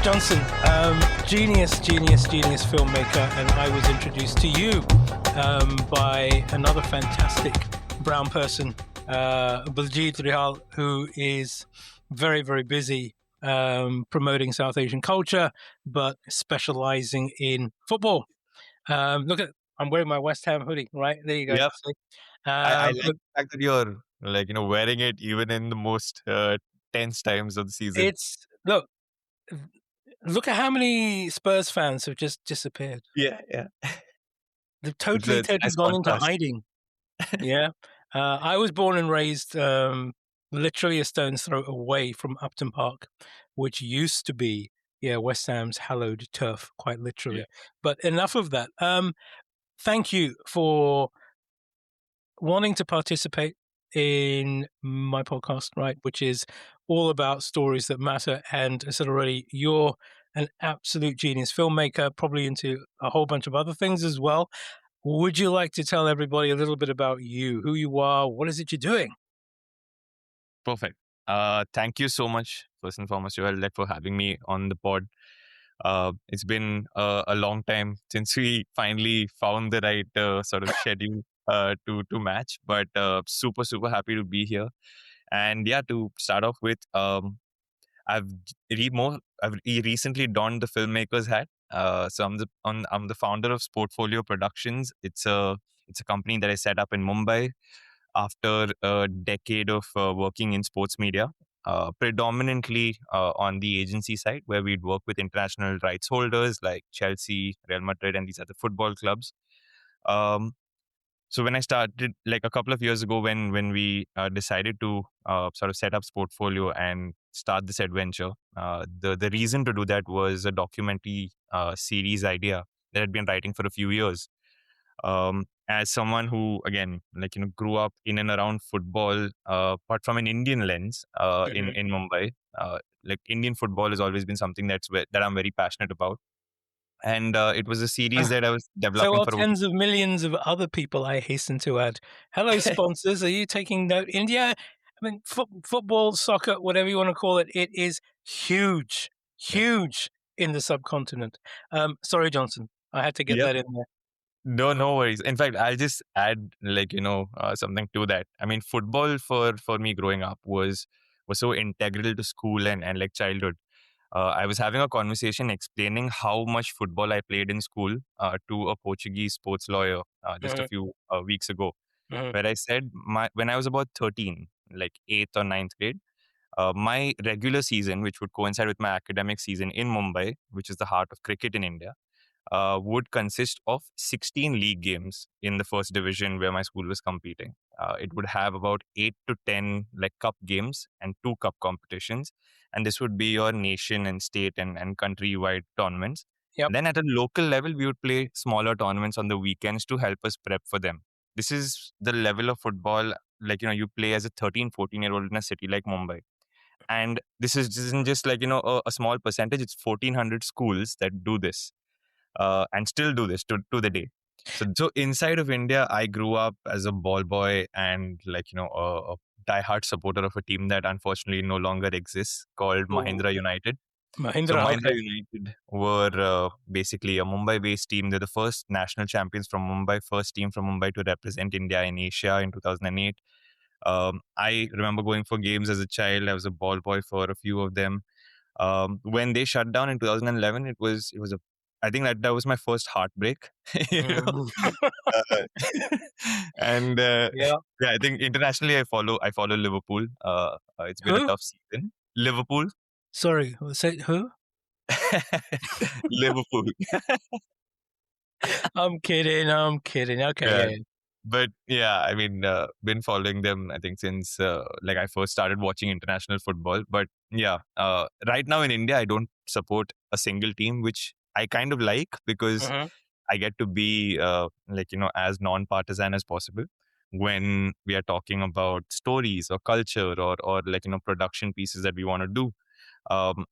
Johnson, genius filmmaker, and I was introduced to you by another fantastic brown person, Baichung Bhutia, who is very, very busy promoting South Asian culture, but specializing in football. Look at, I'm wearing my West Ham hoodie, right? There you go. Yep. See? I like Look, the fact that you're wearing it even in the most tense times of the season. look at how many Spurs fans have just disappeared. Yeah, yeah. They've It's totally a nice gone into contrast. hiding. Yeah. I was born and raised literally a stone's throw away from Upton Park, which used to be, West Ham's hallowed turf, quite literally. Yeah. But enough of that. Thank you for wanting to participate in my podcast, right, which is all about stories that matter. And I said already, you're an absolute genius filmmaker, probably into a whole bunch of other things as well. Would you like to tell everybody a little bit about you, who you are, what is it you're doing? Perfect. Thank you so much, first and foremost, Joel, for having me on the pod. It's been a long time since we finally found the right sort of schedule to match, but super happy to be here. And yeah, to start off with, I've recently donned the filmmaker's hat. So I'm the founder of Sportfolio Productions. It's a company that I set up in Mumbai after a decade of working in sports media, predominantly on the agency side, where we'd work with international rights holders like Chelsea, Real Madrid, and these other football clubs. Um, so when I started, like a couple of years ago, when we decided to sort of set up Sportfolio and start this adventure, the reason to do that was a documentary series idea that I'd been writing for a few years. As someone who, again, grew up in and around football, but from an Indian lens, in Mumbai, like Indian football has always been something that I'm very passionate about. And it was a series that I was So developing are for. tens of millions of other people, I hasten to add. Hello, sponsors. Are you taking note? India, I mean, football, soccer, whatever you want to call it, it is huge, Yeah. huge in the subcontinent. Sorry, Johnson. I had to get Yep. that in there. No worries. In fact, I'll just add something to that. I mean, football for me growing up was so integral to school and like childhood. I was having a conversation explaining how much football I played in school to a Portuguese sports lawyer just a Mhm, few weeks ago, mhm, where I said when I was about 13, like eighth or ninth grade, my regular season, which would coincide with my academic season in Mumbai, which is the heart of cricket in India, would consist of 16 league games in the first division where my school was competing. It would have about 8 to 10 like cup games and 2 cup competitions. And this would be your nation and state and country-wide tournaments. Yep. And then at a local level, we would play smaller tournaments on the weekends to help us prep for them. This is the level of football, you play as a 13, 14-year-old in a city like Mumbai. And this isn't just a small percentage. It's 1,400 schools that do this and still do this to the day. So inside of India, I grew up as a ball boy and a diehard supporter of a team that unfortunately no longer exists called Ooh, Mahindra United. So Mahindra, Mahindra okay. United were basically a Mumbai-based team. They're the first national champions from Mumbai, first team from Mumbai to represent India in Asia in 2008. I remember going for games as a child. I was a ball boy for a few of them. When they shut down in 2011, it was a I think that was my first heartbreak. you know, Mm. uh, and Yeah. yeah, I think internationally I follow Liverpool. It's been a Who? tough season. Liverpool, Sorry, say who? Liverpool. I'm kidding. I'm kidding. Okay, Yeah, yeah, but yeah, I mean, been following them. I think since I first started watching international football. But yeah, right now in India, I don't support a single team, which I kind of like because yeah. I get to be as non-partisan as possible when we are talking about stories or culture or production pieces that we want to do.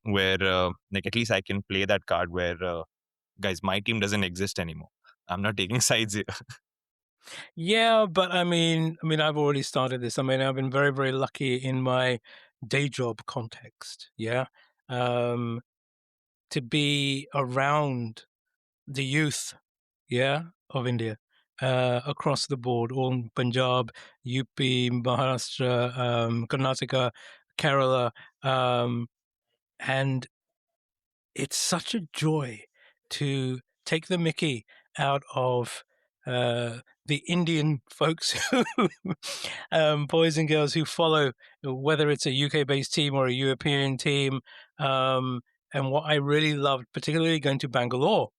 Where at least I can play that card where guys, my team doesn't exist anymore. I'm not taking sides here. Yeah, but I mean, I've already started this. I mean, I've been very, very lucky in my day job context. Yeah. Um, to be around the youth, yeah, of India, across the board, all in Punjab, UP, Maharashtra, Karnataka, Kerala, um, and it's such a joy to take the mickey out of the Indian folks who, boys and girls who follow, whether it's a UK-based team or a European team. And what I really loved, particularly going to Bangalore,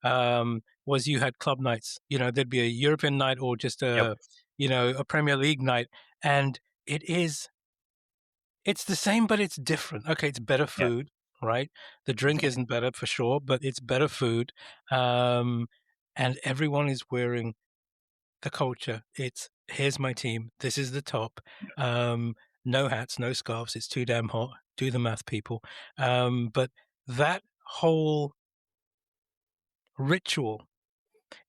was you had club nights. You know, there'd be a European night or just Yep. a Premier League night, and it's the same, but it's different. Okay, it's better Yeah. food, right? The drink isn't better for sure, but it's better food. Um, and everyone is wearing the culture. It's here's my team. This is the top. Um, no hats, no scarves. It's too damn hot. Do the math, people. But that whole ritual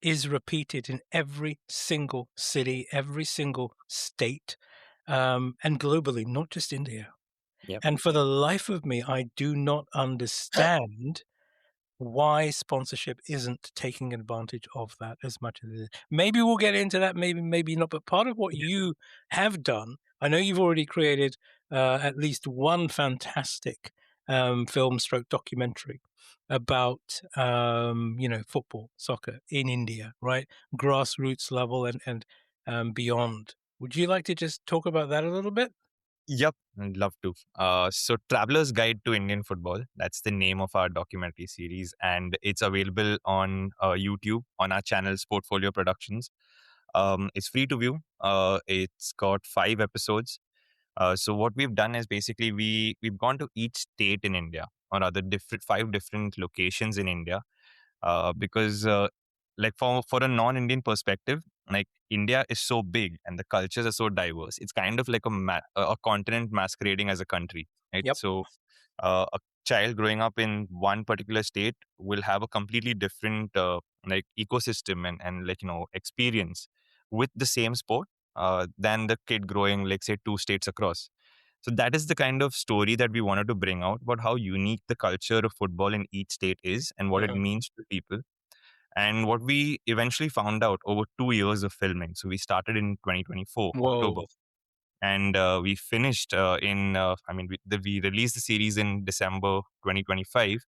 is repeated in every single city, every single state, and globally, not just India. Yep. And for the life of me, I do not understand why sponsorship isn't taking advantage of that as much as it is. Maybe we'll get into that, maybe not. But part of what you have done, I know you've already created at least one fantastic film stroke documentary about football, soccer in India, right? Grassroots level and beyond. Would you like to just talk about that a little bit? Yep, I'd love to. So, Traveler's Guide to Indian Football, that's the name of our documentary series, and it's available on YouTube on our channel, Sportfolio Productions. It's free to view. It's got 5 episodes. So, what we've done is basically we've gone to each state in India, or other different 5 different locations in India, because like for a non-Indian perspective, like India is so big and the cultures are so diverse. It's kind of like a continent masquerading as a country, right? Yep. So a child growing up in one particular state will have a completely different like ecosystem and like experience with the same sport than the kid growing like say 2 states across. So that is the kind of story that we wanted to bring out about how unique the culture of football in each state is and what it Mhm. means to people. And what we eventually found out over 2 years of filming. So we started in 2024, October, Whoa. and we finished we released the series in December 2025.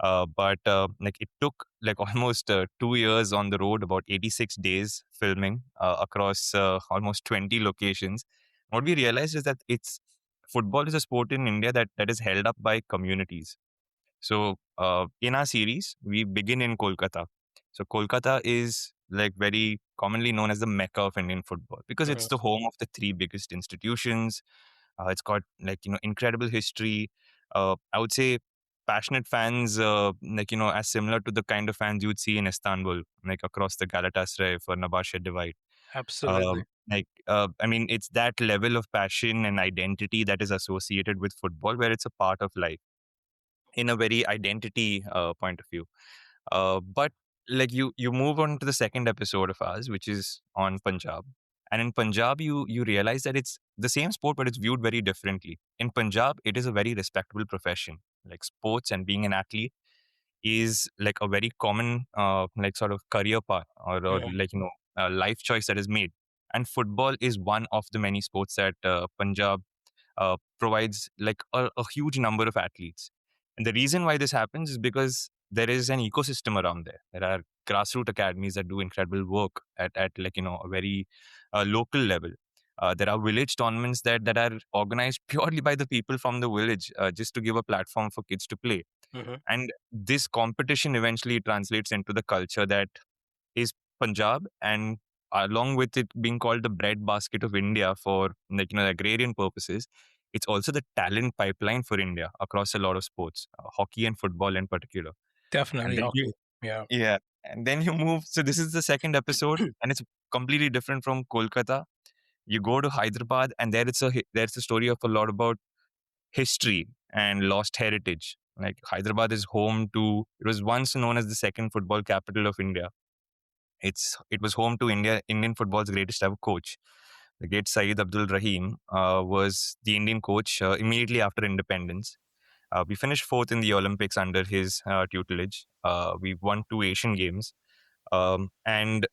But like it took like almost 2 years on the road, about 86 days filming across almost 20 locations. What we realized is that it's football is a sport in India that is held up by communities. So in our series, we begin in Kolkata. So Kolkata is like very commonly known as the mecca of Indian football because Mhm. it's the home of the 3 biggest institutions. It's got like incredible history. I would say passionate fans, as similar to the kind of fans you'd see in Istanbul, like across the Galatasaray for Nabasha divide. Absolutely. I mean, it's that level of passion and identity that is associated with football, where it's a part of life in a very identity point of view. But like you move on to the second episode of ours, which is on Punjab. And in Punjab, you realize that it's the same sport, but it's viewed very differently. In Punjab, it is a very respectable profession. Like sports and being an athlete is like a very common like sort of career path or Mhm. like life choice that is made. And football is one of the many sports that Punjab provides like a huge number of athletes. And the reason why this happens is because there is an ecosystem around there. There are grassroots academies that do incredible work at like a very local level. There are village tournaments that are organized purely by the people from the village, just to give a platform for kids to play. Mhm. And this competition eventually translates into the culture that is Punjab, and along with it being called the breadbasket of India for like agrarian purposes, it's also the talent pipeline for India across a lot of sports, hockey and football in particular. And Definitely then you hockey. Yeah. yeah, and then you move. So this is the second episode, and it's completely different from Kolkata. You go to Hyderabad, and there's a story of a lot about history and lost heritage. Like Hyderabad is home to, it was once known as the second football capital of India. It was home to Indian football's greatest ever coach. The great Saeed Abdul Rahim was the Indian coach immediately after independence. We finished fourth in the Olympics under his tutelage. We won two Asian Games, and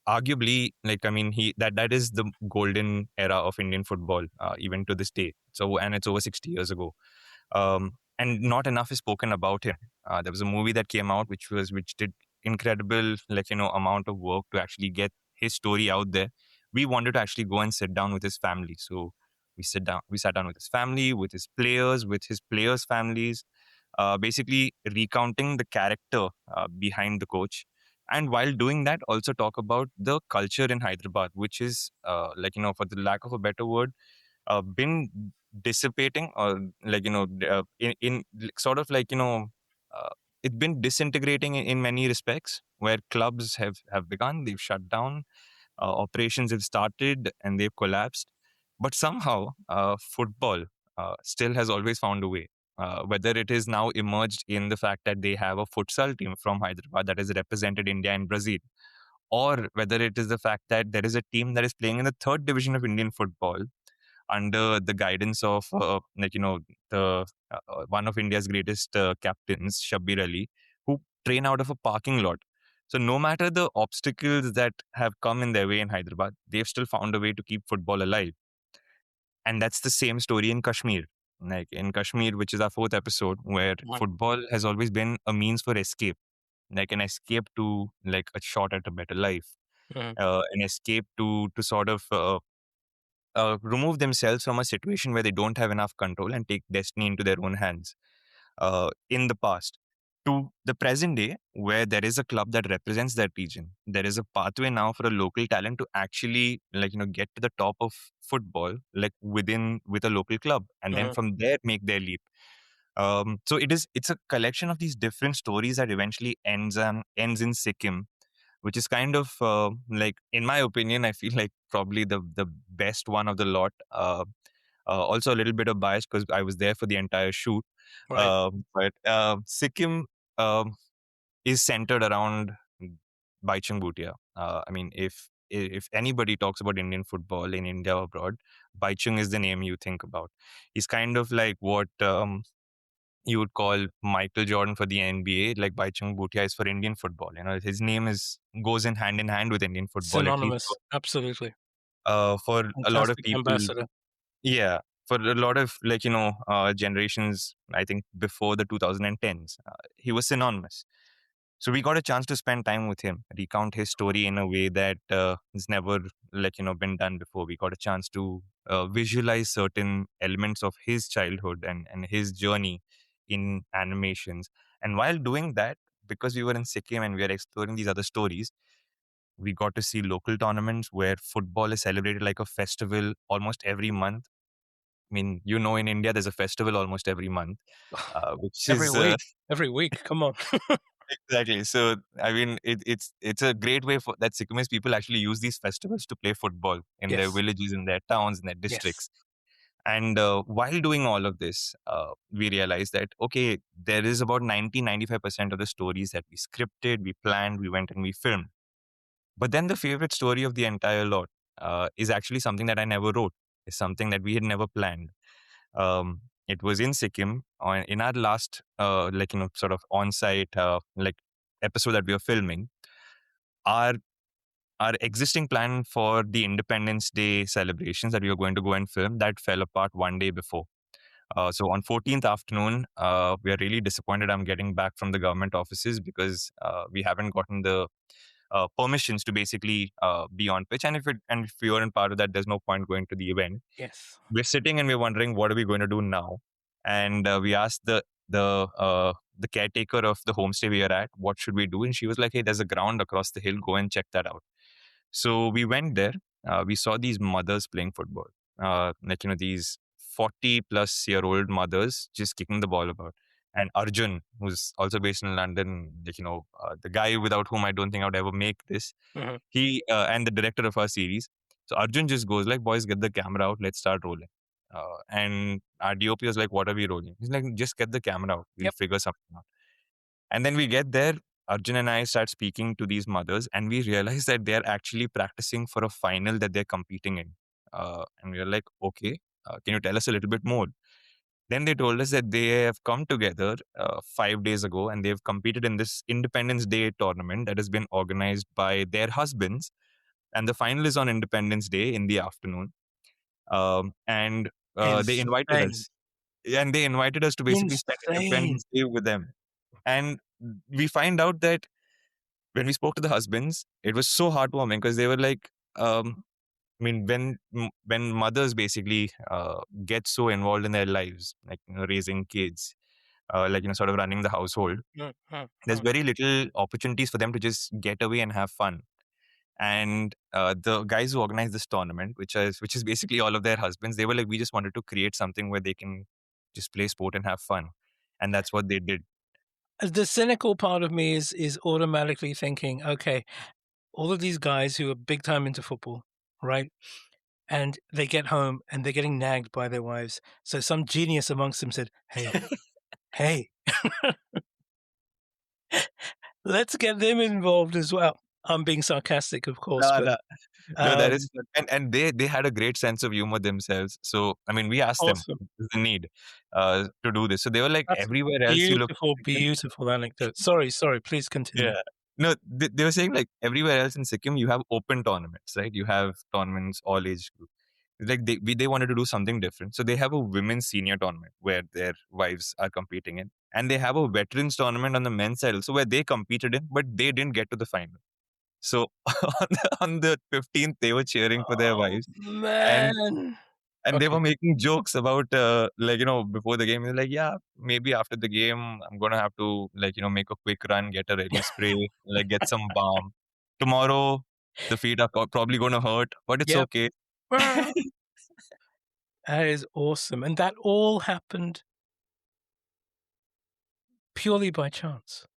arguably, like I mean, he that is the golden era of Indian football, even to this day. So, and it's over 60 years ago. And not enough is spoken about him. There was a movie that came out which did incredible, like amount of work to actually get his story out there. We wanted to actually go and sit down with his family. So we sat down with his family, with his players' families, basically recounting the character behind the coach. And while doing that, also talk about the culture in Hyderabad, which is, for the lack of a better word, been dissipating, or in sort of uh, it's been disintegrating in many respects, where clubs have begun, they've shut down, operations have started, and they've collapsed. But somehow, football still has always found a way. Whether it is now emerged in the fact that they have a futsal team from Hyderabad that has represented India in Brazil, or whether it is the fact that there is a team that is playing in the third division of Indian football under the guidance of the one of India's greatest captains, Shabbir Ali, who train out of a parking lot. So no matter the obstacles that have come in their way in Hyderabad, they've still found a way to keep football alive. And that's the same story in Kashmir. Like in Kashmir, which is our fourth episode, where Mhm. football has always been a means for escape, like an escape to like a shot at a better life, Mhm. an escape to sort of remove themselves from a situation where they don't have enough control and take destiny into their own hands. In the past, to the present day, where there is a club that represents that region, there is a pathway now for a local talent to actually get to the top of football, like with a local club, and then Mhm. from there make their leap. So it's a collection of these different stories that eventually ends in Sikkim, which is kind of like, in my opinion, I feel like probably the best one of the lot. Also a little bit of bias because I was there for the entire shoot. Right. But Sikkim um, is centered around Baichung Bhutia. I mean, if anybody talks about Indian football in India or abroad, Baichung is the name you think about. He's kind of like what you would call Michael Jordan for the NBA, like Baichung Bhutia is for Indian football. His name is goes in hand with Indian football, at least Synonymous. Absolutely. for a lot of Fantastic people. ambassador. Yeah, for a lot of generations, I think before the 2010s, he was synonymous. So we got a chance to spend time with him, recount his story in a way that has never been done before. We got a chance to visualize certain elements of his childhood and his journey in animations. And while doing that, because we were in Sikkim and we are exploring these other stories, we got to see local tournaments where football is celebrated like a festival almost every month. I mean, in India, there's a festival almost every month, which Every is week. Every week. Come on. exactly. So, I mean, it's a great way for that Sikkimese people actually use these festivals to play football in their Yes. villages, in their towns, in their Yes. districts. And while doing all of this, we realized that, okay, there is about 90-95% of the stories that we scripted, we planned, we went and we filmed. But then the favorite story of the entire lot is actually something that I never wrote. It's something that we had never planned. It was in Sikkim in our last, sort of on-site episode that we were filming. Our our existing plan for the Independence Day celebrations that we were going to go and film that fell apart one day before. So on 14th afternoon, we are really disappointed. I'm getting back from the government offices because we haven't gotten the permissions to basically be on pitch. And if we weren't part of that, there's no point going to the event. Yes. We're sitting and we're wondering what are we going to do now. And we asked the caretaker of the homestay we are at, what should we do? And she was like, hey, there's a ground across the hill. Go and check that out. So we went there. We saw these mothers playing football. These 40-plus-year-old mothers just kicking the ball about. And Arjun, who's also based in London, the guy without whom I don't think I would ever make this, Mhm. he and the director of our series. So Arjun just goes like, boys, get the camera out. Let's start rolling. And our DOP was like, what are we rolling? He's like, just get the camera out. We'll Yep. figure something out. And then we get there. Arjun and I start speaking to these mothers, and we realize that they're actually practicing for a final that they're competing in. And we're like, okay, can you tell us a little bit more? Then they told us that they have come together 5 days ago and they've competed in this Independence Day tournament that has been organized by their husbands. And the final is on Independence Day in the afternoon. And they invited Insane. us. And they invited us to basically spend Insane. Independence Day with them. And we find out that when we spoke to the husbands, it was so heartwarming because they were like, I mean, when mothers basically get so involved in their lives, like raising kids, sort of running the household, Mm, mm, there's mm. very little opportunities for them to just get away and have fun. And the guys who organized this tournament, which is basically all of their husbands, they were like, we just wanted to create something where they can just play sport and have fun, and that's what they did. The cynical part of me is automatically thinking, okay, all of these guys who are big time into football, right? And they get home and they're getting nagged by their wives. So some genius amongst them said, hey, let's get them involved as well. I'm being sarcastic, of course, No, but no, no, that is, and they had a great sense of humor themselves. So I mean, we asked them awesome. what's the need to do this. So they were like, That's everywhere else you look, beautiful, beautiful anecdote. Sorry, please continue. yeah. No, they were saying like everywhere else in Sikkim you have open tournaments, right? You have tournaments all age group. Like they wanted to do something different, so they have a women's senior tournament where their wives are competing in, and they have a veterans tournament on the men's side also where they competed in, but they didn't get to the final. So on the 15th, they were cheering for their Oh, wives, and man. and they Okay. were making jokes about before the game. They're like, yeah, maybe after the game, I'm gonna have to make a quick run, get a release spray, like get some balm. Tomorrow, the feet are probably gonna hurt, but it's Yep. okay. Ah, that is awesome. And that all happened purely by chance.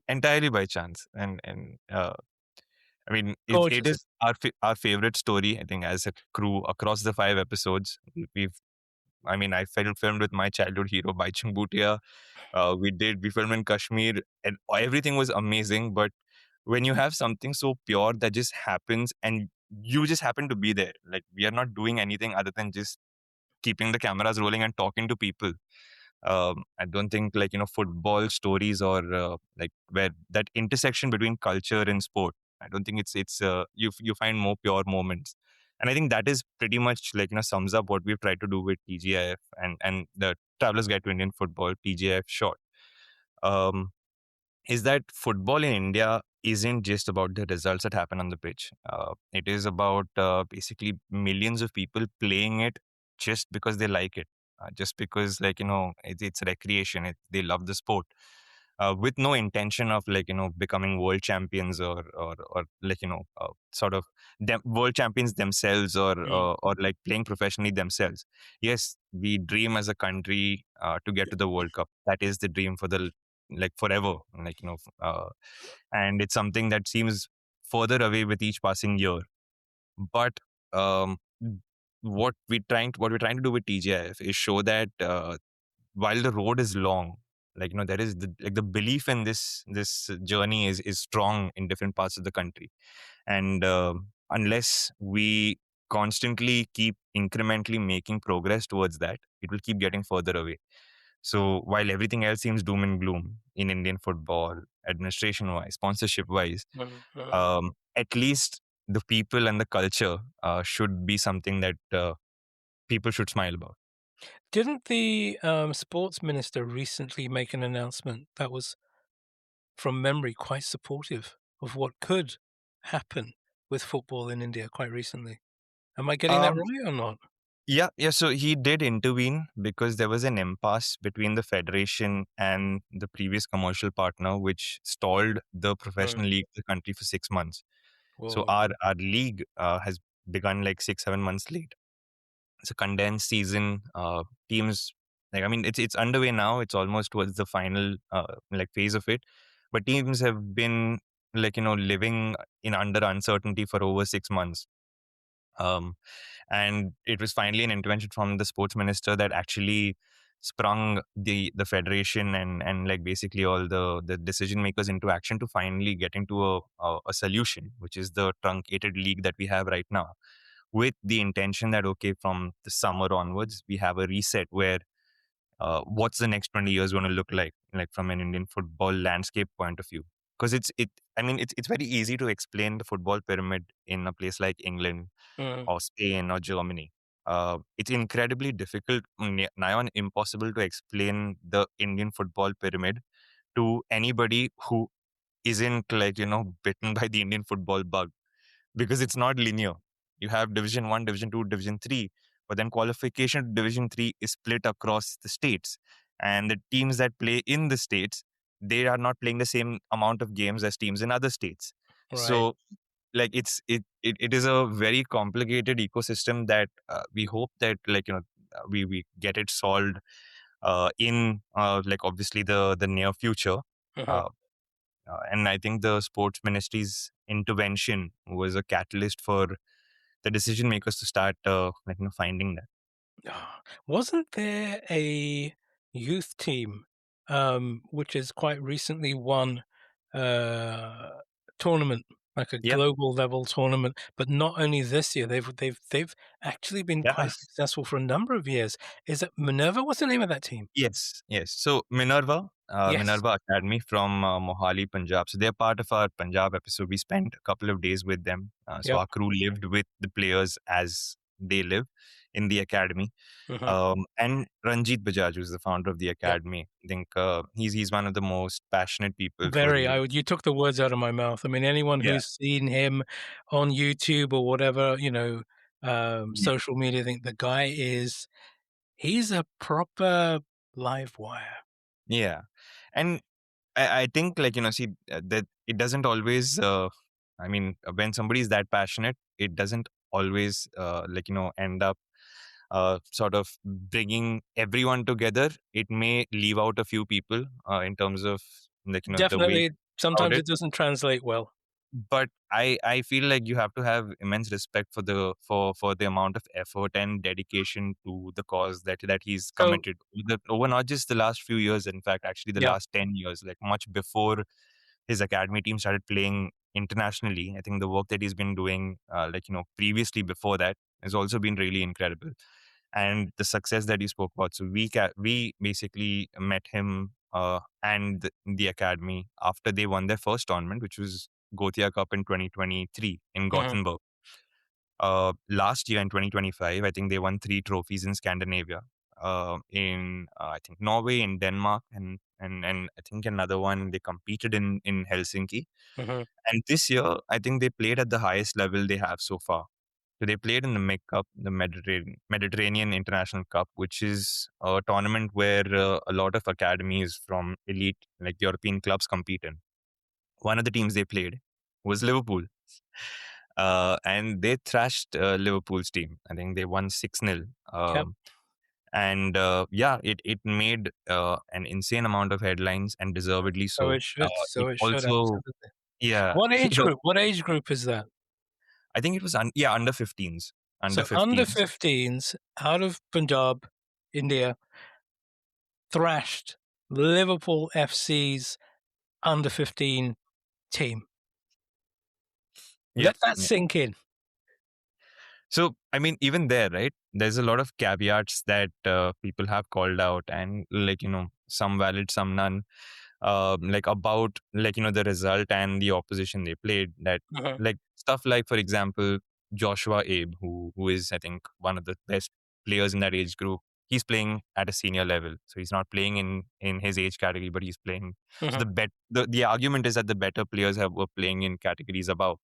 Entirely by chance, and I mean, it Gorgeous. is our favorite story. I think as a crew across the 5 episodes, we've. I mean, I filmed with my childhood hero Baichung Bhutia. We filmed in Kashmir, and everything was amazing. But when you have something so pure that just happens, and you just happen to be there, like we are not doing anything other than just keeping the cameras rolling and talking to people. I don't think football stories or where that intersection between culture and sport. I don't think it's you find more pure moments, and I think that is pretty much sums up what we've tried to do with TGIF and the Travelers Guide to Indian Football TGIF short. Um, is that football in India isn't just about the results that happen on the pitch. It is about basically millions of people playing it just because they like it, just because it's recreation. They love the sport. With no intention of becoming world champions or sort of world champions themselves Mm. or like playing professionally themselves. Yes, we dream as a country to get to the World Cup. That is the dream for the forever, and it's something that seems further away with each passing year. But um, what we're trying to do with TGIF is show that while the road is long, there is the belief in this journey is strong in different parts of the country, and unless we constantly keep incrementally making progress towards that, it will keep getting further away. So while everything else seems doom and gloom in Indian football, administration wise, sponsorship wise, Mm, mm. at least the people and the culture should be something that people should smile about. Didn't the sports minister recently make an announcement that was, from memory, quite supportive of what could happen with football in India quite recently? Am I getting that Um, right or not? yeah, yeah. So he did intervene because there was an impasse between the federation and the previous commercial partner, which stalled the Mm. professional league of the country for 6 months. So Whoa. our league has begun like 6 7 months late. It's a condensed season. Teams I mean it's underway now. It's almost towards the final phase of it. But teams have been living in under uncertainty for over 6 months. Um, and it was finally an intervention from the sports minister that actually sprung the federation and basically all the decision makers into action to finally get into a solution, which is the truncated league that we have right now, with the intention that okay, from the summer onwards we have a reset where what's the next 20 years going to look like from an Indian football landscape point of view? Because it's very easy to explain the football pyramid in a place like England Mm, or Spain or Germany. It's incredibly difficult, nigh on impossible to explain the Indian football pyramid to anybody who isn't bitten by the Indian football bug, because it's not linear. You have Division 1, Division 2, Division 3, but then qualification to Division 3 is split across the states. And the teams that play in the states, they are not playing the same amount of games as teams in other states. right. So like it is a very complicated ecosystem that we hope that we get it solved in like obviously the near future. Mhm. uh, and I think the sports ministry's intervention was a catalyst for the decision makers to start finding that. Wasn't there a youth team, which has quite recently won a tournament, like a Yeah, global level tournament, but not only this year, they've actually been yeah. quite successful for a number of years. Is it Minerva? What's the name of that team? Yes, yes. So Minerva, Yes. Minerva Academy from Mohali, Punjab. So they're part of our Punjab episode. We spent a couple of days with them. So Yep. our crew lived with the players as they live in the academy. Mhm. And Ranjit Bajaj, who's the founder of the Yep. academy, I think he's one of the most passionate people for Very. You took the words out of my mouth. I mean, anyone yeah, who's seen him on YouTube or whatever, yeah, social media, think the guy is he's a proper live wire. yeah. And I think see that it doesn't always. I mean, when somebody is that passionate, it doesn't always end up sort of bringing everyone together. It may leave out a few people in terms of the way Definitely, about sometimes it. it doesn't translate well. But I feel like you have to have immense respect for the amount of effort and dedication to the cause that he's So, committed over not just the last few years, in fact actually the yeah, last 10 years, like much before his academy team started playing internationally. I think the work that he's been doing previously before that has also been really incredible, and the success that he spoke about. So we basically met him and the academy after they won their first tournament, which was Gothia Cup in 2023 in mhm, Gothenburg. Last year in 2025, I think they won 3 trophies in Scandinavia, in I think Norway, in Denmark, and I think another one they competed in Helsinki. mhm, And this year, I think they played at the highest level they have so far. So they played in the MIC Cup, the Mediterranean International Cup, which is a tournament where a lot of academies from elite, like European clubs, compete in. One of the teams they played was Liverpool. And they thrashed Liverpool's team. I think they won 6-0. yep. And yeah, it made an insane amount of headlines, and deservedly So so. it should. It So it should, also, absolutely. yeah, What you age know, group? What age group is that? I think it was under 15s, under So under 15s. 15s out of Punjab, India, thrashed Liverpool FC's under 15 team. Yeah. Let that sink in. So, I mean, even there, right? There's a lot of caveats that people have called out, and some valid, some none. Like about the result and the opposition they played. That Mhm, like stuff like, for example, Joshua Abe, who is I think one of the best players in that age group. He's playing at a senior level, so he's not playing in his age category, but he's playing. So mhm. the argument is that the better players were playing in categories above.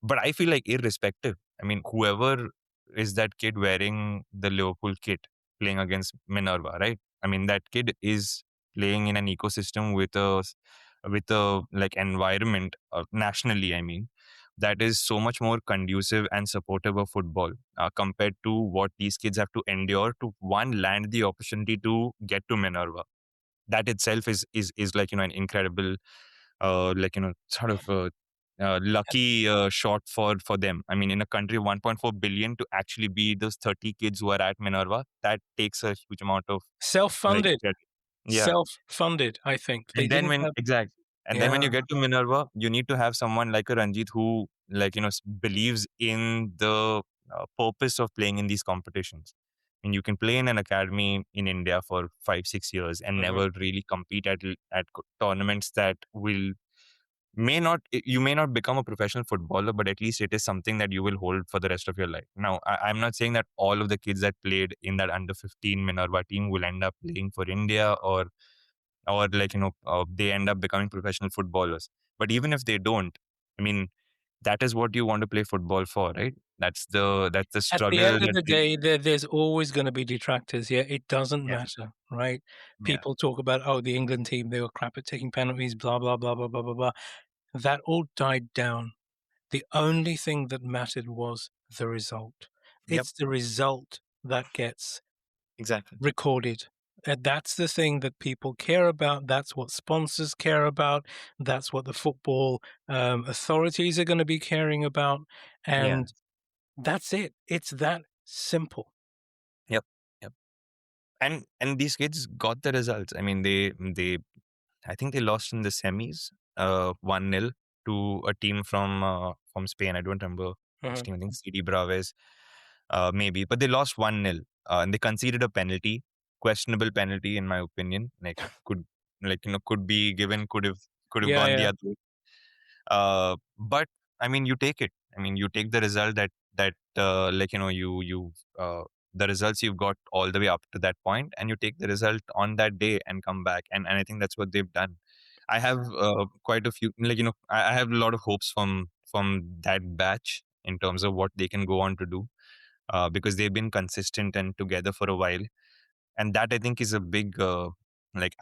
But I feel like irrespective, I mean, whoever is that kid wearing the Liverpool kit playing against Minerva, right? I mean, that kid is playing in an ecosystem with a like environment nationally. I mean, that is so much more conducive and supportive of football compared to what these kids have to endure to one land the opportunity to get to Minerva. That itself is like an incredible sort of lucky shot for them. I mean, in a country of 1.4 billion, to actually be those 30 kids who are at Minerva, that takes a huge amount of like Self-funded. credit. Yeah. Self-funded, I think. They And then didn't when have. exact and then when Yeah. you get to Minerva, you need to have someone like a Ranjit who believes in the purpose of playing in these competitions. And you can play in an academy in India for 5-6 years and Hmm. never really compete at tournaments that will may not you may not become a professional footballer, but at least it is something that you will hold for the rest of your life. Now, I'm not saying that all of the kids that played in that under 15 Minerva team will end up playing for India, or like they end up becoming professional footballers. But even if they don't, I mean, that is what you want to play football for, right? That's the At the end struggle of that the day, there's always going to be detractors. Yeah, it doesn't yeah, matter, right? yeah, People talk about, oh, the England team, they were crap at taking penalties, blah blah blah blah blah blah blah. That all died down. The only thing that mattered was the result. yep, It's the result that gets exactly, recorded. And that's the thing that people care about. That's what sponsors care about. That's what the football authorities are going to be caring about. yeah, And that's it. It's that simple. yep, yep. And these kids got the results. I mean, they I think they lost in the semis, 1-0 to a team from Spain. I don't remember which Mhm. team. I think CD Braves, maybe, but they lost 1-0, and they conceded a penalty, questionable penalty in my opinion. Like could could be given, could have Yeah, gone the yeah. other way. But I mean, you take it. I mean, you take the result that the results you've got all the way up to that point, and you take the result on that day and come back. And I think that's what they've done. I have quite a few, I have a lot of hopes from that batch in terms of what they can go on to do, because they've been consistent and together for a while, and that I think is a big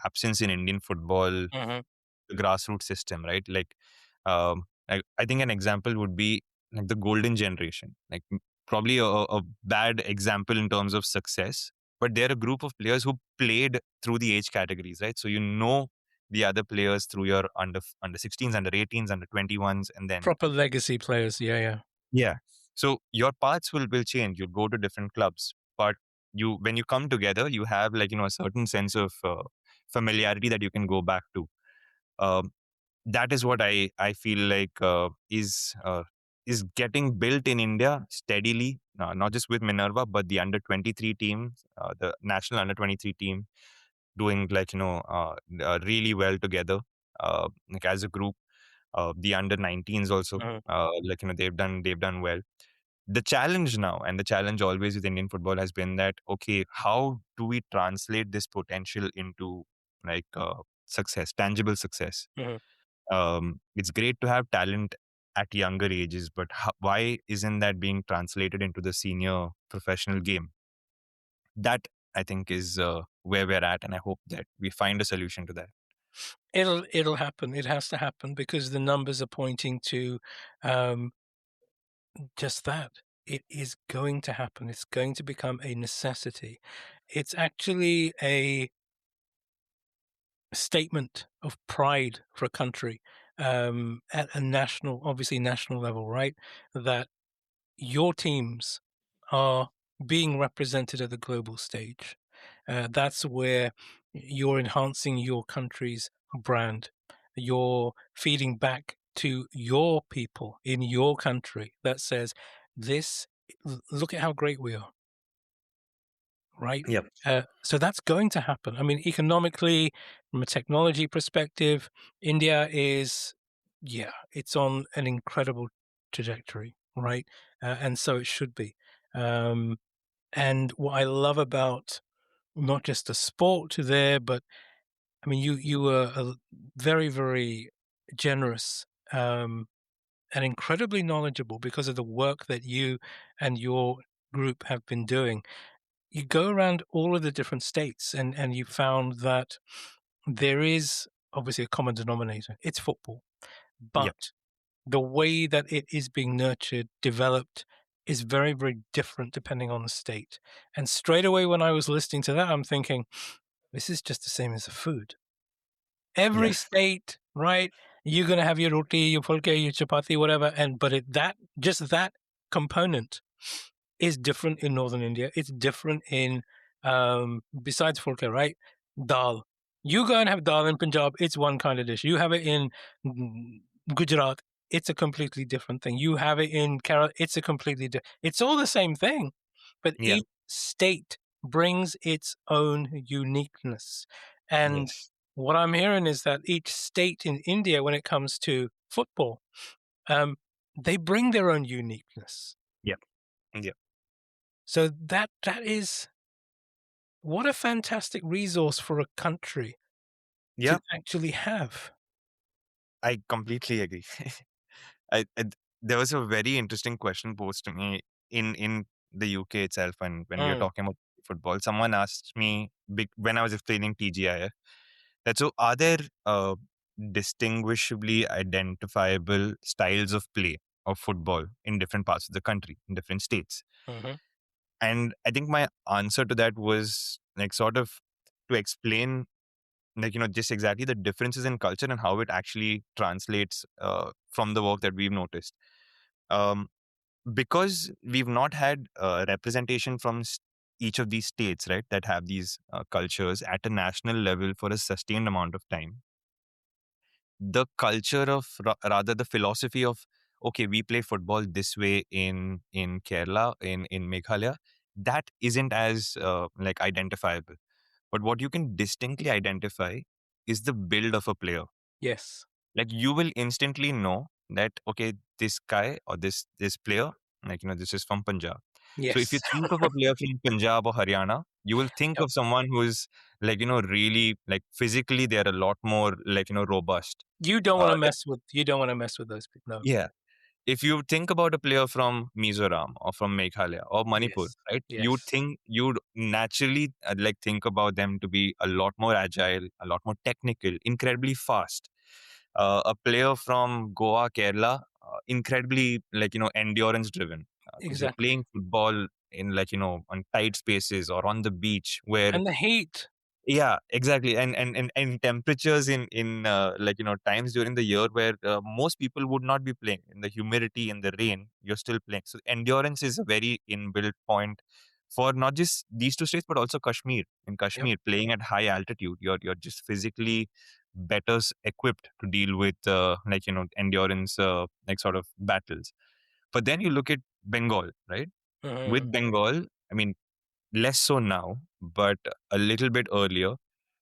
absence in Indian football, Mhm. the grassroots system, right? I think an example would be like the golden generation, probably a bad example in terms of success, but they're a group of players who played through the age categories, right? So the other players through your under 16s, under 18s, under 21s, and then Proper legacy players. Yeah, yeah. yeah. So your paths will change. You'll go to different clubs, but when you come together, you have a certain sense of familiarity that you can go back to. Um, that is what I feel like is getting built in India steadily, not just with Minerva, but the under 23 team, the national under 23 team, doing really well together, as a group. The under 19s also, Mhm. they've done well. The challenge now, and the challenge always with Indian football, has been that, okay, how do we translate this potential into success, tangible success? Mhm. It's great to have talent at younger ages, but why isn't that being translated into the senior professional game? That I think is where we're at, and I hope that we find a solution to that. It'll happen. It has to happen because the numbers are pointing to um, just that. It is going to happen. It's going to become a necessity. It's actually a statement of pride for a country at a national, obviously national level, right? That your teams are being represented at the global stage. That's where you're enhancing your country's brand. You're feeding back to your people in your country that says, this, look at how great we are, right? Yep. So that's going to happen. I mean, economically, from a technology perspective, India is, yeah, it's on an incredible trajectory, right? And so it should be. Um, and what I love about not just the sport there, but I mean, you were very, very generous and incredibly knowledgeable because of the work that you and your group have been doing. You go around all of the different states and you found that there is obviously a common denominator. It's football. Yep. But the way that it is being nurtured, developed, is very, very different depending on the state. And straight away, when I was listening to that, I'm thinking, this is just the same as the food. Every Yes. state, right? You're going to have your roti, your pulke, your chapati, whatever. But just that component is different in northern India. It's different in besides pulka, right? Dal. You go and have dal in Punjab, it's one kind of dish. You have it in Gujarat, it's a completely different thing. You have it in Kerala, it's a completely different. It's all the same thing, but Yeah. each state brings its own uniqueness. And Yes. what I'm hearing is that each state in India, when it comes to football, um, they bring their own uniqueness. Yep. Yep. So that is what a fantastic resource for a country to Yeah, actually have. I completely agree. I there was a very interesting question posed to me in the UK itself, when we were Mm, talking about football. Someone asked me when I was explaining TGIF that, so are there distinguishably identifiable styles of play of football in different parts of the country, in different states? mhm, And I think my answer to that was like sort of to explain, like, just exactly the differences in culture and how it actually translates from the work that we've noticed. Um, because we've not had representation from each of these states, right, that have these cultures at a national level for a sustained amount of time. The culture of, rather the philosophy of, okay, we play football this way in Kerala, in Meghalaya, that isn't as like identifiable. But what you can distinctly identify is the build of a player. yes, Like, you will instantly know that, okay, this guy or this player, like, this is from Punjab. So if you yes. think of a player from Punjab or Haryana, you will think Yep. of someone who is, like, really, like, physically they're a lot more, like, robust. uh, You don't wanna mess with those people. No. yeah. If you think about a player from Mizoram or from Meghalaya or Manipur, Yes. right, Yes. you'd naturally like think about them to be a lot more agile, a lot more technical, incredibly fast. A player from Goa, Kerala, incredibly, like, endurance driven, because you're Exactly. playing football in, like, on tight spaces or on the beach where, And the heat. yeah, exactly. And temperatures in like, times during the year where most people would not be playing, in the humidity, in the rain, you're still playing. So endurance is a very inbuilt point for not just these two states, but also Kashmir. In Yep. Kashmir, playing at high altitude, you're just physically better equipped to deal with like, endurance, like, sort of battles. But then you look at Bengal, right? Mhm. With Bengal, I mean, less so now, but a little bit earlier,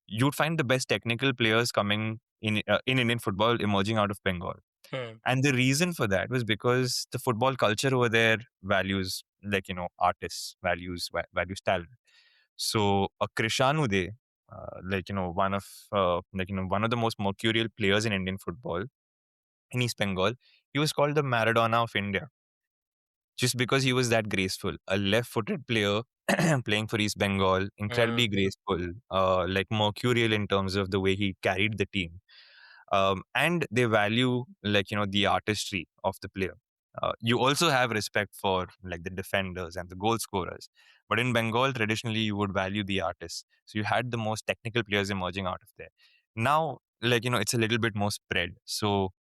you'd find the best technical players coming in Indian football emerging out of Bengal. Mm. And the reason for that was because the football culture over there values, like, artists, values talent. So a Krishanude, like, one of the most mercurial players in Indian football in East Bengal, he was called the Maradona of India, just because he was that graceful. A left-footed player playing for East Bengal, Mm. incredibly graceful, like mercurial in terms of the way he carried the team. And they value, like, the artistry of the player. You also have respect for, like, the defenders and the goal scorers, but in Bengal traditionally you would value the artists. So you had the most technical players emerging out of there. Now, like, it's a little bit more spread. So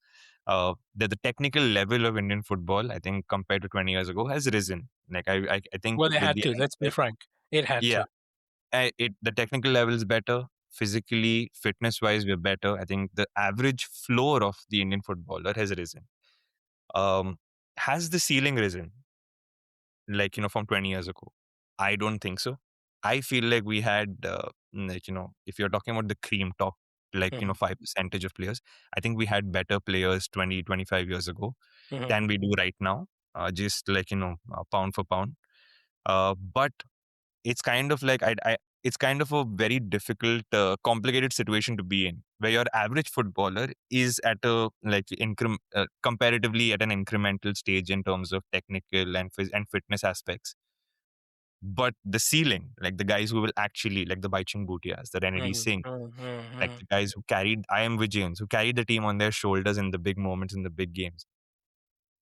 the technical level of Indian football, I think, compared to 20 years ago, has risen. Like, I think Well, it with had the to. Let's be advent, frank. It had yeah, to. the technical level is better. Physically, fitness wise, we're better. I think the average floor of the Indian footballer has risen. Um, has the ceiling risen, like, from 20 years ago? I don't think so. I feel like we had, like, if you're talking about the cream top, like, Mhm. 5% of players, I think we had better players 20, 25 years ago Mhm. than we do right now, just like, pound for pound. But it's kind of like, it's kind of a very difficult, complicated situation to be in, where your average footballer is at a, like, comparatively at an incremental stage in terms of technical and fitness aspects. But the ceiling, like the guys who will actually, like the Baichung Bhutias, the Renedy Mhm. Singh, Mhm. like Mhm. the guys who carried I am Vijayans, who carried the team on their shoulders in the big moments, in the big games,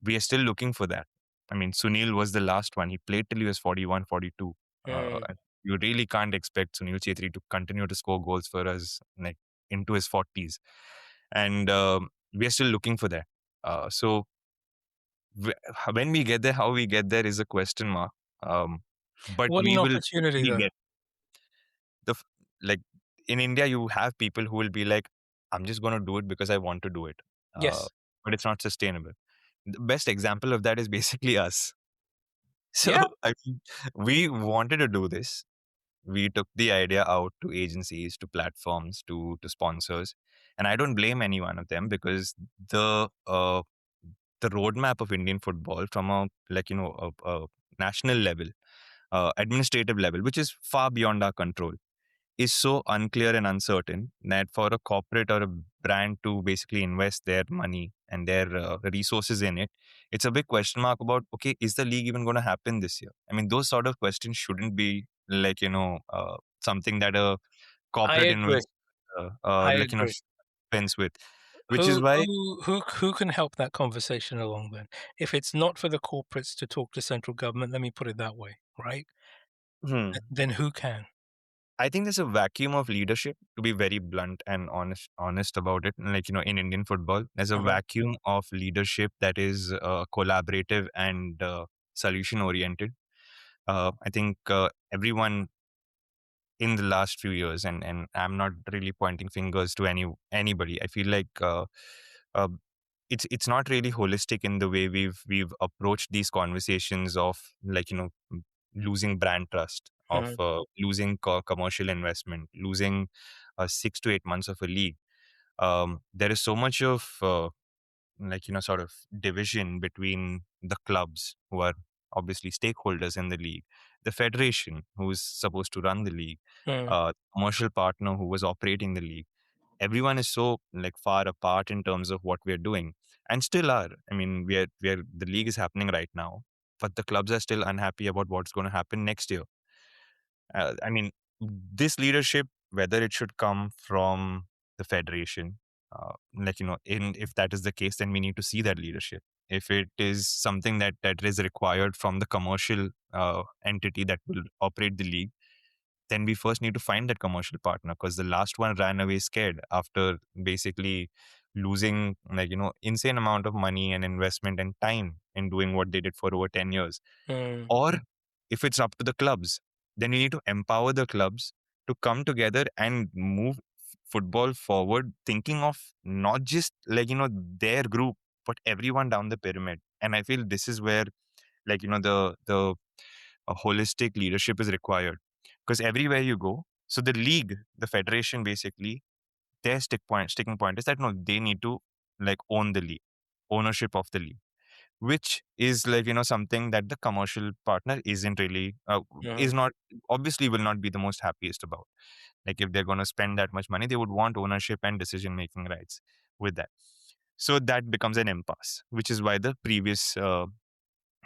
we are still looking for that. I mean, Sunil was the last one. He played till he was 41, 42. Mm. And you really can't expect Sunil Chetri to continue to score goals for us, like, into his 40s. And we are still looking for that. So when we get there, how we get there is a question mark. Um, but What an we will opportunity, we though. get the like, in India, you have people who will be like, I'm just going to do it because I want to do it. Yes. But it's not sustainable. The best example of that is basically us. So Yeah. I mean, we wanted to do this. we took the idea out to agencies, to platforms, to sponsors, and I don't blame any one of them, because the roadmap of Indian football from a, like, a national level, administrative level, which is far beyond our control, is so unclear and uncertain that for a corporate or a brand to basically invest their money and their resources in it, it's a big question mark about, okay, is the league even going to happen this year? I mean, those sort of questions shouldn't be like, something that a I corporate agree. investor, I like, agree. fence with, which is Who why. who who can help that conversation along then? If it's not for the corporates to talk to central government, let me put it that way, right? Hmm. Then who can? I think there's a vacuum of leadership, to be very blunt and honest about it. Like, in Indian football, there's a Uh-huh. vacuum of leadership that is collaborative and solution oriented. I think everyone in the last few years, and I'm not really pointing fingers to anybody. I feel like uh, it's not really holistic in the way we've approached these conversations of, like, losing brand trust, of Uh-huh. losing commercial investment, losing 6 to 8 months of a league. There is so much of like, sort of division between the clubs, who are obviously stakeholders in the league, the federation, who is supposed to run the league, Uh-huh. commercial partner who was operating the league. Everyone is so, like, far apart in terms of what we're doing, and still are. I mean, we are the league is happening right now, but the clubs are still unhappy about what's going to happen next year. I mean, this leadership, whether it should come from the federation, like, in if that is the case, then we need to see that leadership. If it is something that is required from the commercial entity that will operate the league, then we first need to find that commercial partner, because the last one ran away scared after basically losing, like, insane amount of money and investment and time in doing what they did for over 10 years. Uh-huh. Or if it's up to the clubs, then you need to empower the clubs to come together and move football forward, thinking of not just, like, their group, but everyone down the pyramid. And I feel this is where, like, the holistic leadership is required, because everywhere you go, so the league, the federation, basically, their sticking point is that, no, they need to, like, own the league, ownership of the league, which is, like, something that the commercial partner isn't really Uh-huh. is not, obviously will not be the most happiest about. Like, if they're going to spend that much money, they would want ownership and decision making rights with that. So that becomes an impasse, which is why the previous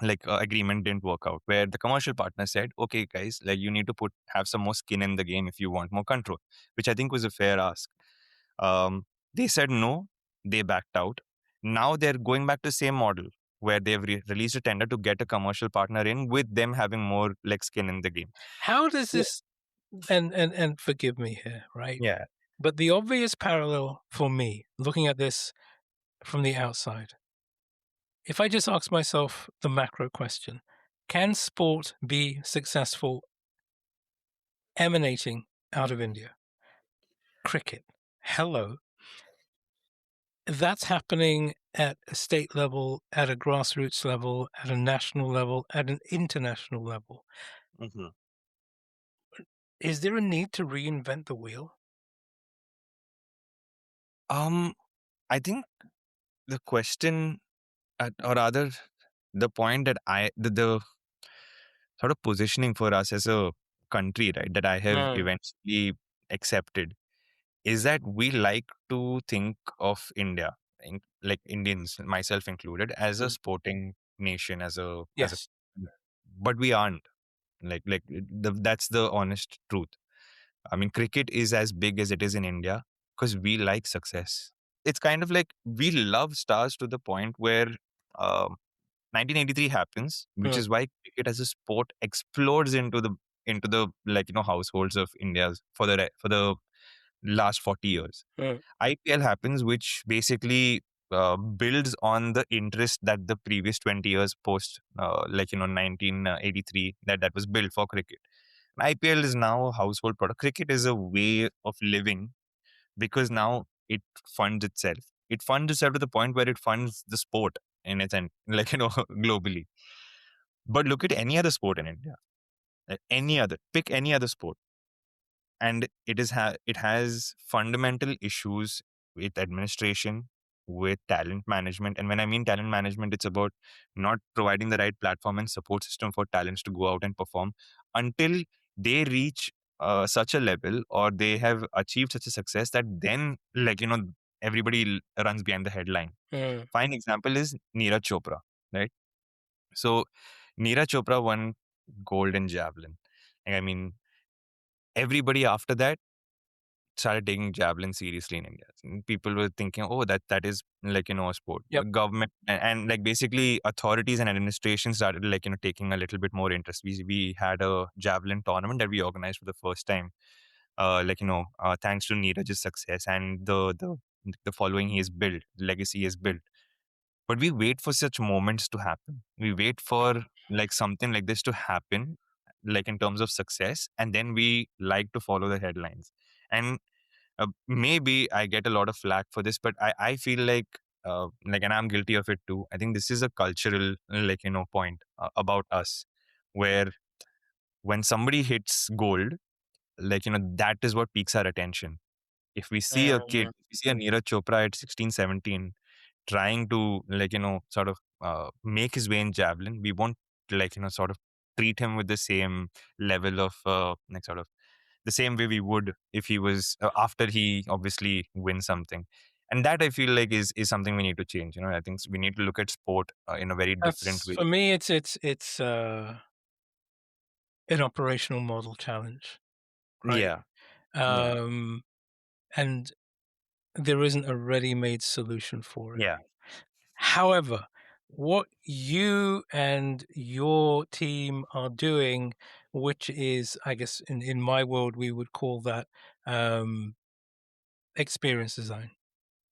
agreement didn't work out, where the commercial partner said, okay guys, like, you need to have some more skin in the game if you want more control, which I think was a fair ask. They said no, they backed out. Now they're going back to the same model, where they've released a tender to get a commercial partner in, with them having more, like, skin in the game. How does So, this and forgive me here, right? yeah. But the obvious parallel for me, looking at this from the outside, if I just ask myself the macro question, can sport be successful emanating out of India? Cricket. Hello. That's happening at a state level, at a grassroots level, at a national level, at an international level. Mhm. Is there a need to reinvent the wheel? um I think the question, or rather the point that the sort of positioning for us as a country, right, that I have Mm, eventually accepted, is that we like to think of India, like Indians, myself included, as a mm. sporting nation, as a, Yes. but we aren't. That's the honest truth. I mean, cricket is as big as it is in India because we like success. It's kind of like we love stars to the point where um 1983 happens, which Mm, is why cricket as a sport explodes into the like, households of India for the last 40 years. mm, IPL happens, which basically builds on the interest that the previous 20 years post, 1983, that was built for cricket. IPL is now a household product. Cricket is a way of living, because now it funds itself. It funds itself to the point where it funds the sport in its end, like, globally. But look at any other sport in India. Pick any other sport. and it has fundamental issues with administration, with talent management. And when I mean talent management, it's about not providing the right platform and support system for talents to go out and perform until they reach such a level, or they have achieved such a success that then, everybody runs behind the headline. Mm. Fine example is Neeraj Chopra, right? So Neeraj Chopra won gold in javelin. Like, I mean, everybody after that started taking javelin seriously in India. And people were thinking, oh, that is a sport. Yep. Government and like basically authorities and administration started taking a little bit more interest. We had a javelin tournament that we organized for the first time. Thanks to Neeraj's success and the following he has built, the legacy he has built. But we wait for such moments to happen. We wait for like something like this to happen, like in terms of success, and then we like to follow the headlines. And maybe I get a lot of flack for this, but I feel and I'm guilty of it too. I think this is a cultural, point about us, where when somebody hits gold, that is what piques our attention. If we see a kid, Mm. if we see a Neeraj Chopra at 16, 17, trying to sort of make his way in javelin, we won't sort of treat him with the same level of sort of the same way we would if he was after he obviously wins something. And that I feel like is something we need to change. I think we need to look at sport in a very different That's way. for me. It's an operational model challenge, right? Yeah, yeah, Um, and there isn't a ready-made solution for it. yeah, However, what you and your team are doing, which is, I guess, in my world, we would call that um, experience design,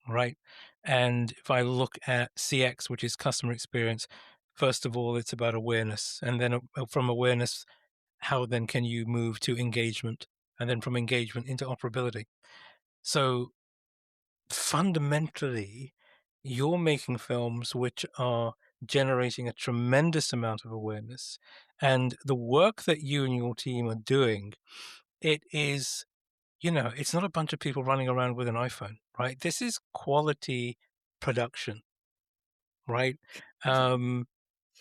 right? And if I look at CX, which is customer experience, first of all, it's about awareness. And then from awareness, how then can you move to engagement? And then from engagement into operability. So fundamentally, you're making films which are generating a tremendous amount of awareness. And the work that you and your team are doing, it is, it's not a bunch of people running around with an iPhone, right? This is quality production, right? Um,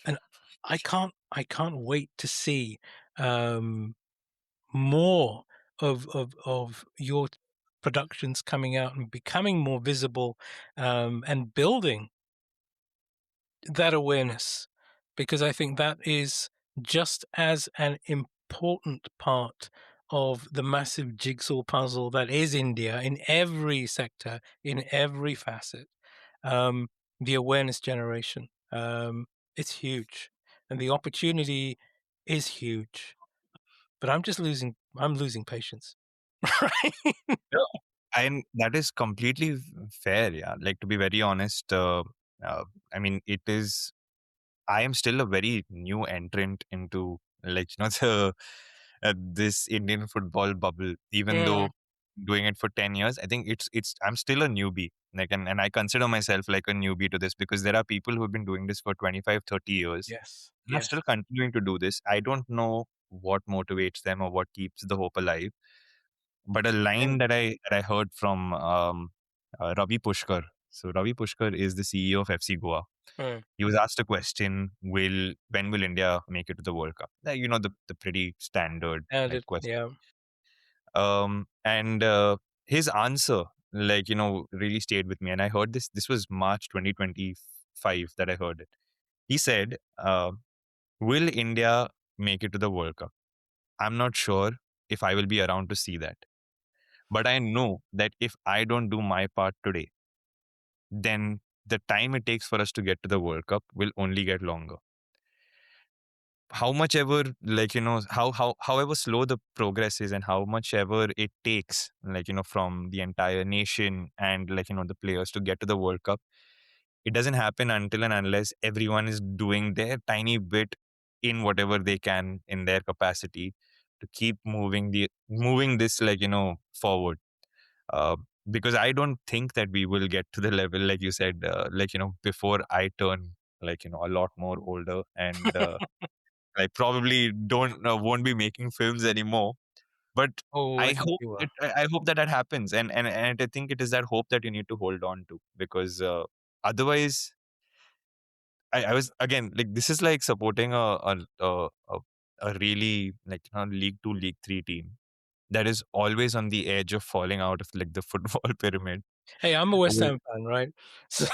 and I can't wait to see um, more of your productions coming out and becoming more visible, and building that awareness, because I think that is just as an important part of the massive jigsaw puzzle that is India in every sector, in every facet. Um, the awareness generation, it's huge, and the opportunity is huge. But I'm losing patience. Right? yeah. And that is completely fair. Yeah, like to be very honest, I mean, it is. I am still a very new entrant into the this Indian football bubble. Even Mm, though doing it for 10 years, I think I'm still a newbie. And I consider myself like a newbie to this, because there are people who have been doing this for 25, 30 years yes, and are yes. still continuing to do this. I don't know what motivates them or what keeps the hope alive. But a line Mm, that I heard from Ravi Pushkar. So Ravi Pushkar is the CEO of FC Goa. mm. He was asked a question: "Will when will India make it to the World Cup?" The pretty standard And like it, question. yeah. And his answer, really stayed with me. And I heard this. This was March 2025 that I heard it. He said, "Will India make it to the World Cup? I'm not sure if I will be around to see that. But I know that if I don't do my part today, then the time it takes for us to get to the World Cup will only get longer. How much ever however slow the progress is, and how much ever it takes, from the entire nation and the players to get to the World Cup, it doesn't happen until and unless everyone is doing their tiny bit in whatever they can in their capacity to keep moving this forward. uh, because I don't think that we will get to the level, like you said, before I turn a lot more probably don't won't be making films anymore. But Oh, I I think hope you will. I hope that that happens, and I think it is that hope that you need to hold on to, because otherwise, I was again like, this is like supporting a really like, League Two, League Three team that is always on the edge of falling out of like the football pyramid. Hey, I'm a West Where- Ham fan, right? So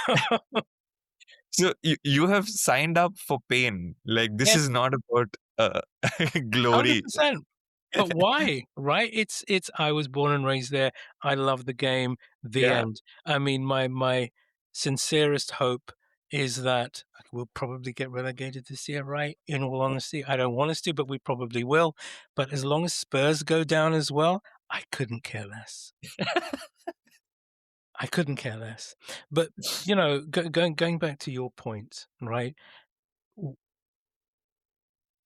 So you have signed up for pain. Like, this is yes, not about glory. 100%. But why? Right? It's I was born and raised there. I love the game. The Yeah. end. I mean, my sincerest hope is that we'll probably get relegated this year, right? In all honesty, I don't want us to, but we probably will. But as long as Spurs go down as well, I couldn't care less. I couldn't care less. But going back to your point, right?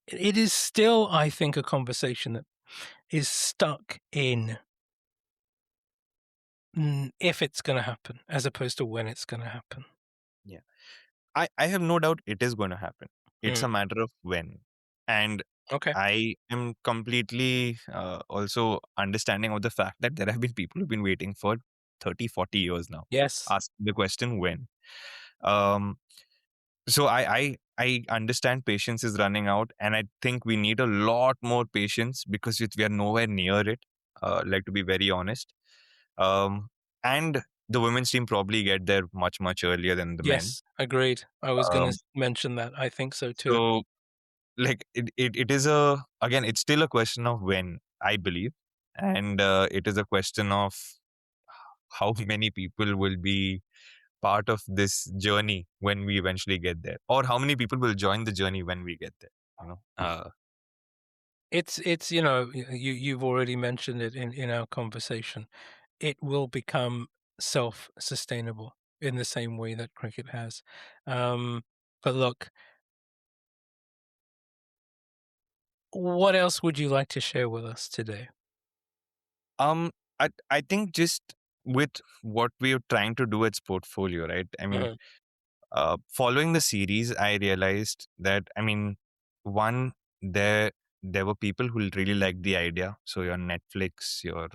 It is still, I think, a conversation that is stuck in if it's going to happen as opposed to when it's going to happen. Yeah. I have no doubt it is going to happen. It's Mm. a matter of when. And Okay. I am completely also understanding of the fact that there have been people who've been waiting for 30, 40 years now, Yes. asking the question when. Um, so I understand patience is running out, and I think we need a lot more patience because we are nowhere near it. Like, to be very honest, um, and the women's team probably get there much, much earlier than the men. Yes. Agreed. I was going Um, to mention that. I think so too. so like, it is a, again, it's still a question of when, I believe, and it is a question of how many people will be part of this journey when we eventually get there, or how many people will join the journey when we get there, you know. It's you've already mentioned it in our conversation. It will become self-sustainable in the same way that cricket has. But look, what else would you like to share with us today? um I think just with what we are trying to do at Sportfolio, right? I mean, Mhm. following the series, I realized that, I mean, one, there were people who really liked the idea. So your Netflix, your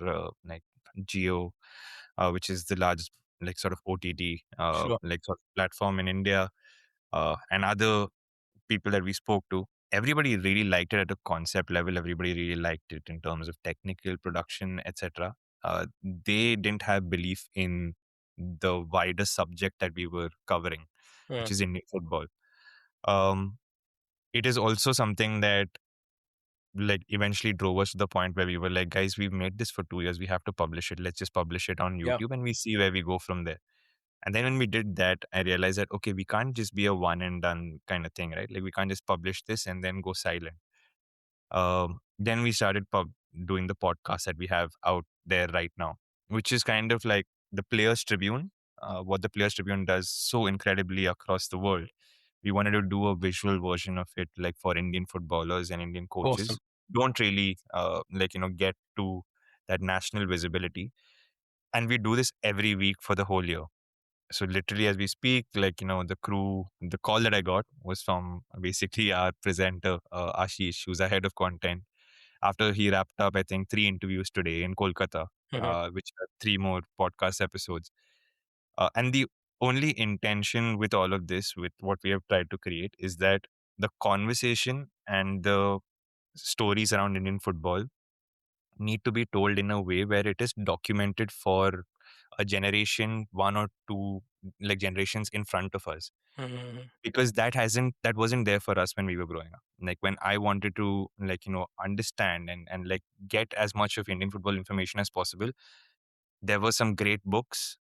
like Geo, which is the largest like sort of OTT Sure. like sort of platform in India, and other people that we spoke to, everybody really liked it at a concept level. Everybody really liked it in terms of technical production, etc. They didn't have belief in the wider subject that we were covering, which Mm. is Indian football. Um, it is also something that like eventually drove us to the point where we were like, guys, we've made this for 2 years. We have to publish it. Let's just publish it on Yeah. YouTube and we see where we go from there. And then when we did that, I realized that, okay, we can't just be a one and done kind of thing, right? Like, we can't just publish this and then go silent. Then we started doing the podcast that we have out there right now, which is kind of like the Players Tribune, what the Players Tribune does so incredibly across the world. We wanted to do a visual version of it, like for Indian footballers and Indian Awesome. coaches. Don't really like, get to that national visibility. And we do this every week for the whole year. So literally as we speak, like, the crew, the call that I got was from basically our presenter, Ashish, who's our head of content. After he wrapped up, I think, 3 interviews today in Kolkata, Mhm. which are 3 more podcast episodes. And the only intention with all of this, with what we have tried to create, is that the conversation and the stories around Indian football need to be told in a way where it is documented for a generation, one or two like generations in front of us, Mhm. because that wasn't there for us when we were growing up. Like, when I wanted to like, understand and like get as much of Indian football information as possible, there were some great books,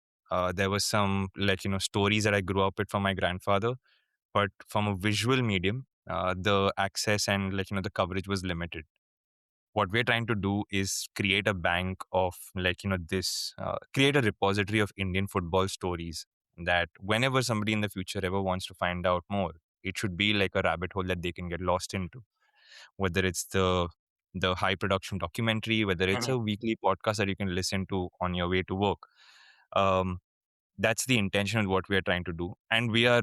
there was some like, stories that I grew up with from my grandfather, but from a visual medium, the access and like, the coverage was limited. What we're trying to do is create a bank of like, this create a repository of Indian football stories, that whenever somebody in the future ever wants to find out more, it should be like a rabbit hole that they can get lost into, whether it's the high production documentary, whether it's Mhm. a weekly podcast that you can listen to on your way to work. um, that's the intention of what we are trying to do, and we are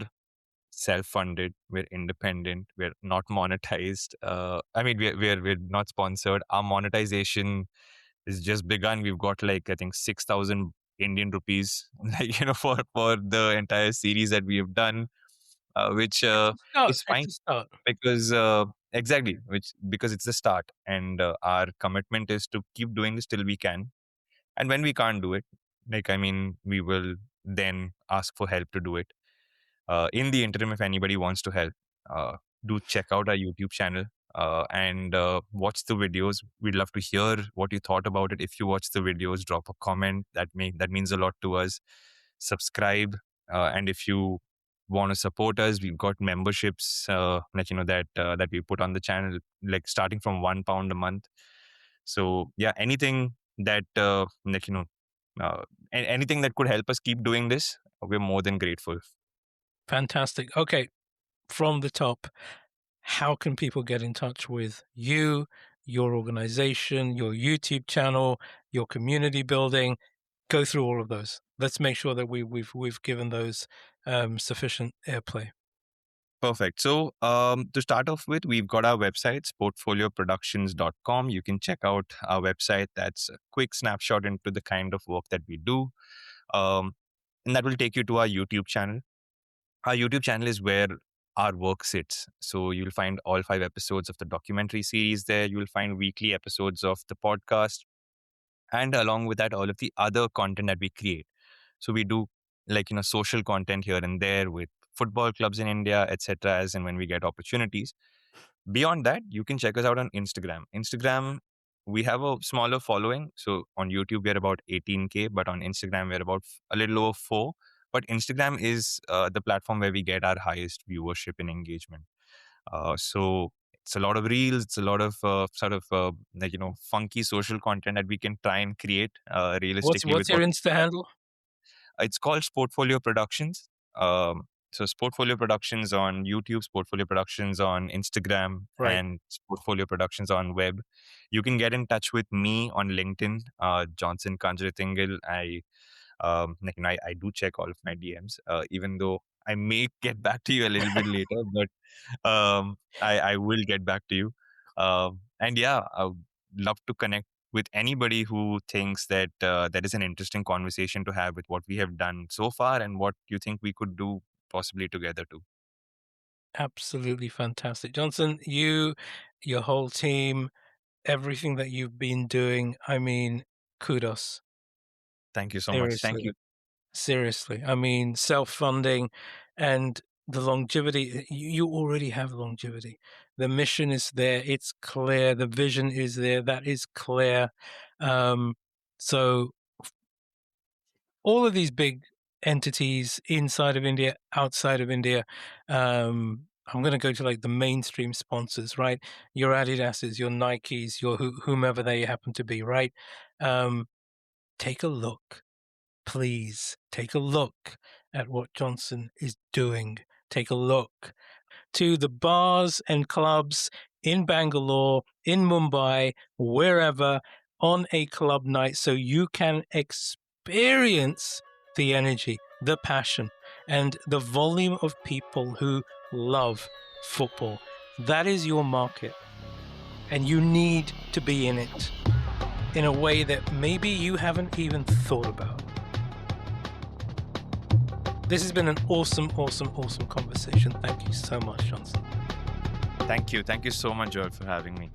self-funded, we're independent, we're not monetized. I mean, we're not sponsored. Our monetization is just begun. We've got like I think 6,000 Indian rupees, like for the entire series that we have done, which It's a start. is It's fine a start. because exactly, which because it's the start, and our commitment is to keep doing this till we can, and when we can't do it, like I mean, we will then ask for help to do it. In the interim, if anybody wants to help, do check out our YouTube channel and watch the videos. We'd love to hear what you thought about it. If you watch the videos, drop a comment. That means a lot to us. Subscribe, and if you want to support us, we've got memberships that we put on the channel, like starting from £1 a month. So yeah, anything that anything that could help us keep doing this, we're more than grateful. Fantastic. Okay, from the top, how can people get in touch with you, your organization, your YouTube channel, your community building? Go through all of those. Let's make sure that we've given those sufficient airplay. Perfect. So to start off with, we've got our website, sportfolioproductions.com. You can check out our website. That's a quick snapshot into the kind of work that we do. And that will take you to our YouTube channel. Our YouTube channel is where our work sits. So you'll find all 5 episodes of the documentary series there. You'll find weekly episodes of the podcast. And along with that, all of the other content that we create. So we do social content here and there with football clubs in India, etc. As and when we get opportunities. Beyond that, you can check us out on Instagram. Instagram, we have a smaller following. So on YouTube, we're about 18K, but on Instagram, we're about a little over 4. But Instagram is the platform where we get our highest viewership and engagement. So it's a lot of reels. It's a lot of funky social content that we can try and create realistically with What's your what Insta handle? it's called Sportfolio Productions. So Sportfolio Productions on YouTube, Sportfolio Productions on Instagram, Right. and Sportfolio Productions on web. You can get in touch with me on LinkedIn, Johnson Kanjrethingal. I do check all of my DMs, even though I may get back to you a little bit later, but I will get back to you. And yeah, I would love to connect with anybody who thinks that that is an interesting conversation to have with what we have done so far and what you think we could do possibly together too. Absolutely fantastic. Johnson, your whole team, everything that you've been doing, I mean, kudos. Thank you so much. Thank Seriously. you. Seriously. I mean, self-funding and the longevity, you already have longevity. The mission is there. It's clear. The vision is there. That is clear. So all of these big entities inside of India, outside of India, I'm going to go to like the mainstream sponsors, right? Your Adidas's, your Nikes, your whomever they happen to be, right? Take a look. Please take a look at what Johnson is doing. Take a look to the bars and clubs in Bangalore, in Mumbai, wherever, on a club night so you can experience the energy, the passion, and the volume of people who love football. That is your market, and you need to be in it in a way that maybe you haven't even thought about. This has been an awesome conversation. Thank you so much, Johnson. Thank you. Thank you so much, Joel, for having me.